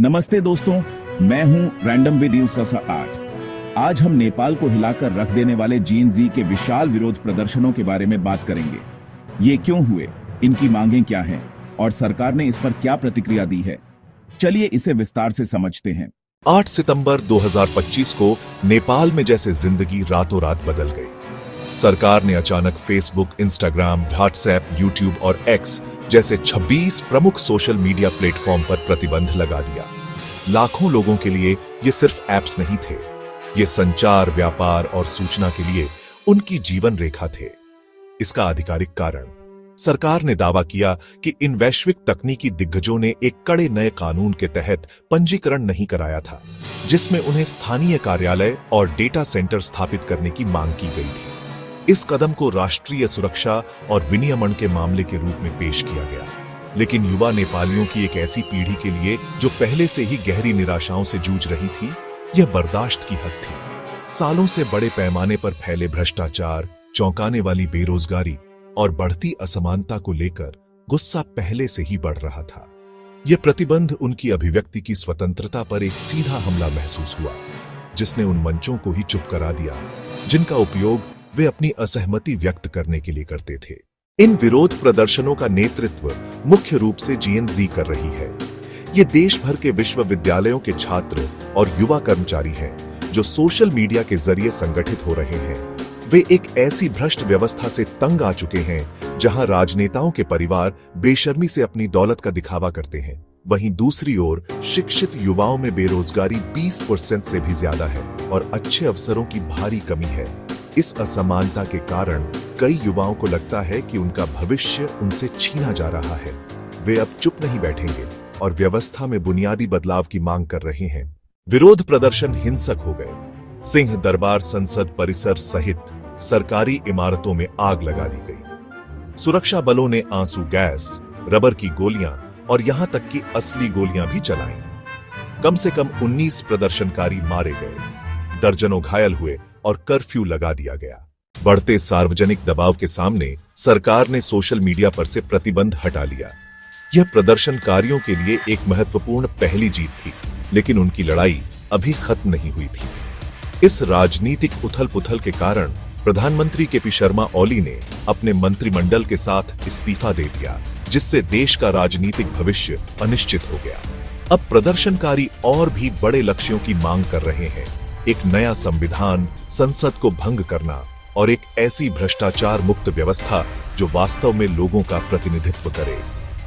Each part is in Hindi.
नमस्ते दोस्तों, मैं हूं रैंडम विद यूसुफ 8। आज हम नेपाल को हिलाकर रख देने वाले जेन-ज़ी के विशाल विरोध प्रदर्शनों के बारे में बात करेंगे। ये क्यों हुए, इनकी मांगें क्या हैं और सरकार ने इस पर क्या प्रतिक्रिया दी है। चलिए इसे विस्तार से समझते हैं। 8 सितंबर 2025 को नेपाल में जैसे जिंदगी रातों रात बदल गई। सरकार ने अचानक फेसबुक, इंस्टाग्राम, व्हाट्सएप, यूट्यूब और एक्स जैसे 26 प्रमुख सोशल मीडिया प्लेटफॉर्म पर प्रतिबंध लगा दिया। लाखों लोगों के लिए ये सिर्फ ऐप्स नहीं थे, ये संचार, व्यापार और सूचना के लिए उनकी जीवन रेखा थे। इसका आधिकारिक कारण, सरकार ने दावा किया कि इन वैश्विक तकनीकी दिग्गजों ने एक कड़े नए कानून के तहत पंजीकरण नहीं कराया था, जिसमें उन्हें स्थानीय कार्यालय और डेटा सेंटर स्थापित करने की मांग की गई थी। इस कदम को राष्ट्रीय सुरक्षा और विनियमन के मामले के रूप में पेश किया गया, लेकिन युवा नेपालियों की एक ऐसी पीढ़ी के लिए जो पहले से ही गहरी निराशाओं से जूझ रही थी, यह बर्दाश्त की हद थी। सालों से बड़े पैमाने पर फैले भ्रष्टाचार, चौंकाने वाली बेरोजगारी और बढ़ती असमानता को लेकर गुस्सा पहले से ही बढ़ रहा था। यह प्रतिबंध उनकी अभिव्यक्ति की स्वतंत्रता पर एक सीधा हमला महसूस हुआ, जिसने उन मंचों को ही चुप करा दिया जिनका उपयोग वे अपनी असहमति व्यक्त करने के लिए करते थे। इन विरोध प्रदर्शनों का नेतृत्व मुख्य रूप से जेन-ज़ी कर रही है। ये देश भर के विश्वविद्यालयों के छात्र और युवा कर्मचारी हैं जो सोशल मीडिया के जरिए संगठित हो रहे हैं। वे एक ऐसी भ्रष्ट व्यवस्था से तंग आ चुके हैं जहां राजनेताओं के परिवार बेशर्मी से अपनी दौलत का दिखावा करते हैं। वहीं दूसरी ओर शिक्षित युवाओं में बेरोजगारी 20% से भी ज्यादा है और अच्छे अवसरों की भारी कमी है। इस असमानता के कारण कई युवाओं को लगता है कि उनका भविष्य उनसे छीना जा रहा है। वे अब चुप नहीं बैठेंगे और व्यवस्था में बुनियादी बदलाव की मांग कर रहे हैं। विरोध प्रदर्शन हिंसक हो गए। सिंह दरबार संसद परिसर सहित सरकारी इमारतों में आग लगा दी गई। सुरक्षा बलों ने आंसू गैस, रबर की गोलियां और यहां तक कि असली गोलियां भी चलाईं। कम से कम 19 प्रदर्शनकारी मारे गए, दर्जनों घायल हुए और कर्फ्यू लगा दिया गया। बढ़ते सार्वजनिक दबाव के सामने सरकार ने सोशल मीडिया पर से प्रतिबंध हटा लिया। यह प्रदर्शनकारियों के लिए एक महत्वपूर्ण पहली जीत थी, लेकिन उनकी लड़ाई अभी खत्म नहीं हुई थी। इस राजनीतिक उथल-पुथल के कारण प्रधानमंत्री केपी शर्मा ओली ने अपने मंत्रिमंडल के साथ इस्तीफा दे दिया, जिससे देश का राजनीतिक भविष्य अनिश्चित हो गया। अब प्रदर्शनकारी और भी बड़े लक्ष्यों की मांग कर रहे हैं। एक नया संविधान, संसद को भंग करना और एक ऐसी भ्रष्टाचार मुक्त व्यवस्था जो वास्तव में लोगों का प्रतिनिधित्व करे।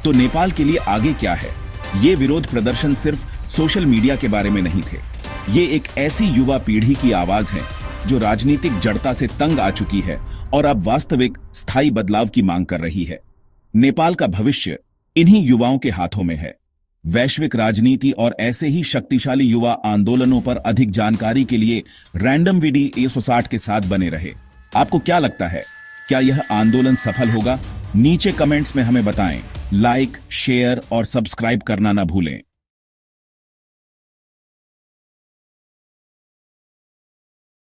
तो नेपाल के लिए आगे क्या है? ये विरोध प्रदर्शन सिर्फ सोशल मीडिया के बारे में नहीं थे। ये एक ऐसी युवा पीढ़ी की आवाज है जो राजनीतिक जड़ता से तंग आ चुकी है और अब वास्तविक स्थायी बदलाव की मांग कर रही है। नेपाल का भविष्य इन्हीं युवाओं के हाथों में है। वैश्विक राजनीति और ऐसे ही शक्तिशाली युवा आंदोलनों पर अधिक जानकारी के लिए रैंडम विद यूसुफ के साथ बने रहे। आपको क्या लगता है, क्या यह आंदोलन सफल होगा? नीचे कमेंट्स में हमें बताएं। लाइक, शेयर और सब्सक्राइब करना ना भूलें।